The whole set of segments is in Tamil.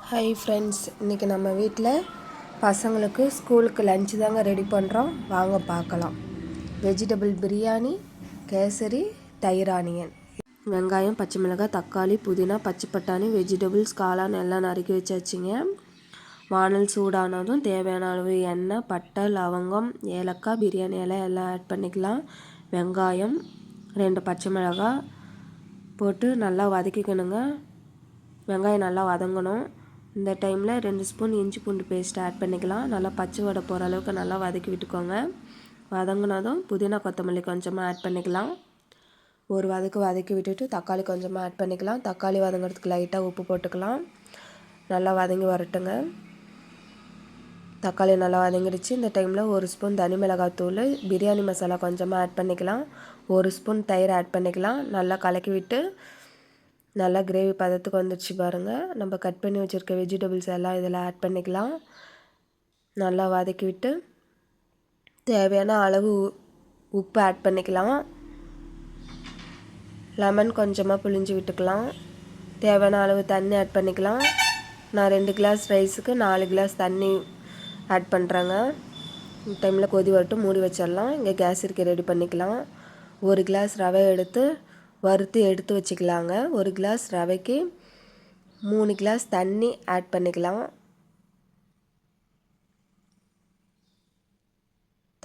ஹாய் ஃப்ரெண்ட்ஸ், இன்றைக்கி நம்ம வீட்டில் பசங்களுக்கு ஸ்கூலுக்கு லஞ்சு தாங்க ரெடி பண்ணுறோம். வாங்க பார்க்கலாம். வெஜிடபிள் பிரியாணி, கேசரி, தயிர் ஆனியன், வெங்காயம், பச்சை மிளகாய், தக்காளி, புதினா, பச்சை பட்டாணி, வெஜிடபிள்ஸ், காளான் எல்லாம் நறுக்கி வச்சாச்சுங்க. வானல் சூடானதும் தேவையான அளவு எண்ணெய், பட்டை, லவங்கம், ஏலக்காய், பிரியாணி இலை எல்லாம் ஆட் பண்ணிக்கலாம். வெங்காயம், 2 பச்சை மிளகாய் போட்டு நல்லா வதக்கிக்கணுங்க. வெங்காயம் நல்லா வதங்கணும். இந்த டைமில் 2 ஸ்பூன் இஞ்சி பூண்டு பேஸ்ட் ஆட் பண்ணிக்கலாம். நல்லா பச்சை வடை போகிற அளவுக்கு நல்லா வதக்கி விட்டுக்கோங்க. வதங்கினதும் புதினா கொத்தமல்லி கொஞ்சமாக ஆட் பண்ணிக்கலாம். ஒரு வதக்கி விட்டுட்டு தக்காளி கொஞ்சமாக ஆட் பண்ணிக்கலாம். தக்காளி வதங்கிறதுக்கு லைட்டாக உப்பு போட்டுக்கலாம். நல்லா வதங்கி வரட்டுங்க. தக்காளி நல்லா வதங்கிடுச்சு. இந்த டைமில் 1 ஸ்பூன் தனி மிளகாத்தூள், பிரியாணி மசாலா கொஞ்சமாக ஆட் பண்ணிக்கலாம். 1 ஸ்பூன் தயிர் ஆட் பண்ணிக்கலாம். நல்லா கலக்கி விட்டு நல்லா கிரேவி பதத்துக்கு வந்துடுச்சு பாருங்கள். நம்ம கட் பண்ணி வச்சுருக்க வெஜிடபிள்ஸ் எல்லாம் இதில் ஆட் பண்ணிக்கலாம். நல்லா வதக்கி விட்டு தேவையான அளவு உப்பு ஆட் பண்ணிக்கலாம். லெமன் கொஞ்சமாக புழிஞ்சு விட்டுக்கலாம். தேவையான அளவு தண்ணி ஆட் பண்ணிக்கலாம். நான் 2 கிளாஸ் ரைஸுக்கு 4 கிளாஸ் தண்ணி ஆட் பண்ணுறேங்க. இந்த டைமில் கொதி வரட்டும், மூடி வச்சிடலாம். இங்கே கேஸ் இருக்க ரெடி பண்ணிக்கலாம். 1 கிளாஸ் ரவை எடுத்து வறுத்து எடுத்து வச்சுக்கலாங்க. 1 கிளாஸ் ரவைக்கு 3 கிளாஸ் தண்ணி ஆட் பண்ணிக்கலாம்.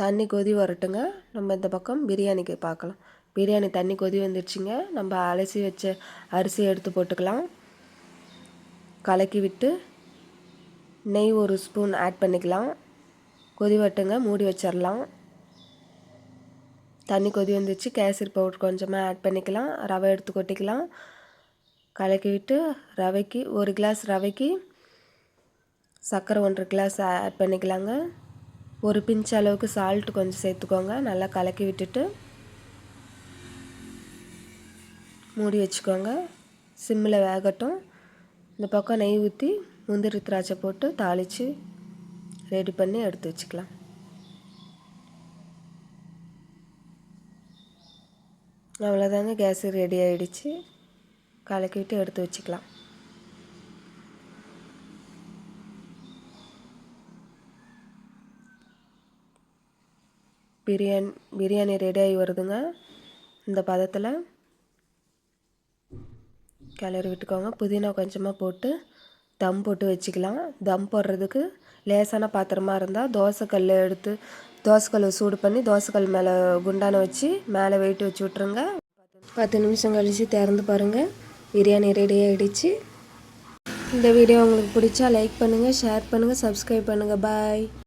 தண்ணி கொதி வரட்டுங்க. நம்ம இந்த பக்கம் பிரியாணிக்கு பார்க்கலாம். பிரியாணி தண்ணி கொதி வந்துடுச்சுங்க. நம்ம அலசி வச்ச அரிசி எடுத்து போட்டுக்கலாம். கலக்கி விட்டு நெய் 1 ஸ்பூன் ஆட் பண்ணிக்கலாம். கொதி வரட்டுங்க, மூடி வச்சிடலாம். தண்ணி கொதி வந்துச்சு. கேசரி பவுடர் கொஞ்சமாக ஆட் பண்ணிக்கலாம். ரவை எடுத்து கொட்டிக்கலாம். கலக்கி விட்டு ரவைக்கு 1 கிளாஸ் ரவைக்கு சர்க்கரை 1 கிளாஸ் ஆட் பண்ணிக்கலாங்க. ஒரு பிஞ்ச் அளவுக்கு சால்ட்டு கொஞ்சம் சேர்த்துக்கோங்க. நல்லா கலக்கி விட்டுட்டு மூடி வச்சுக்கோங்க. சிம்மில் வேகட்டும். இந்த பக்கம் நெய் ஊற்றி முந்திரி திராட்சை போட்டு தாளித்து ரெடி பண்ணி எடுத்து வச்சுக்கலாம். அவ்வளோதாங்க, கேஸ் ரெடி ஆகிடுச்சு. கலக்கி விட்டு எடுத்து வச்சுக்கலாம். பிரியாணி ரெடி ஆகி வருதுங்க. இந்த பதத்தில் கிளறி விட்டுக்கோங்க. புதினா கொஞ்சமாக போட்டு தம் போட்டு வச்சுக்கலாம். தம் போடுறதுக்கு லேசான பாத்திரமாக இருந்தால் தோசைக்கல் எடுத்து தோசைக்கல் சூடு பண்ணி தோசைக்கல் மேலே குண்டான வச்சு மேலே வெயிட் வச்சு விட்ருங்க. 10 நிமிஷம் கழித்து திறந்து பாருங்கள். பிரியாணி ரெடி ஆகிடுச்சு. இந்த வீடியோ உங்களுக்கு பிடிச்சா லைக் பண்ணுங்கள், ஷேர் பண்ணுங்கள், சப்ஸ்கிரைப் பண்ணுங்கள். பாய்.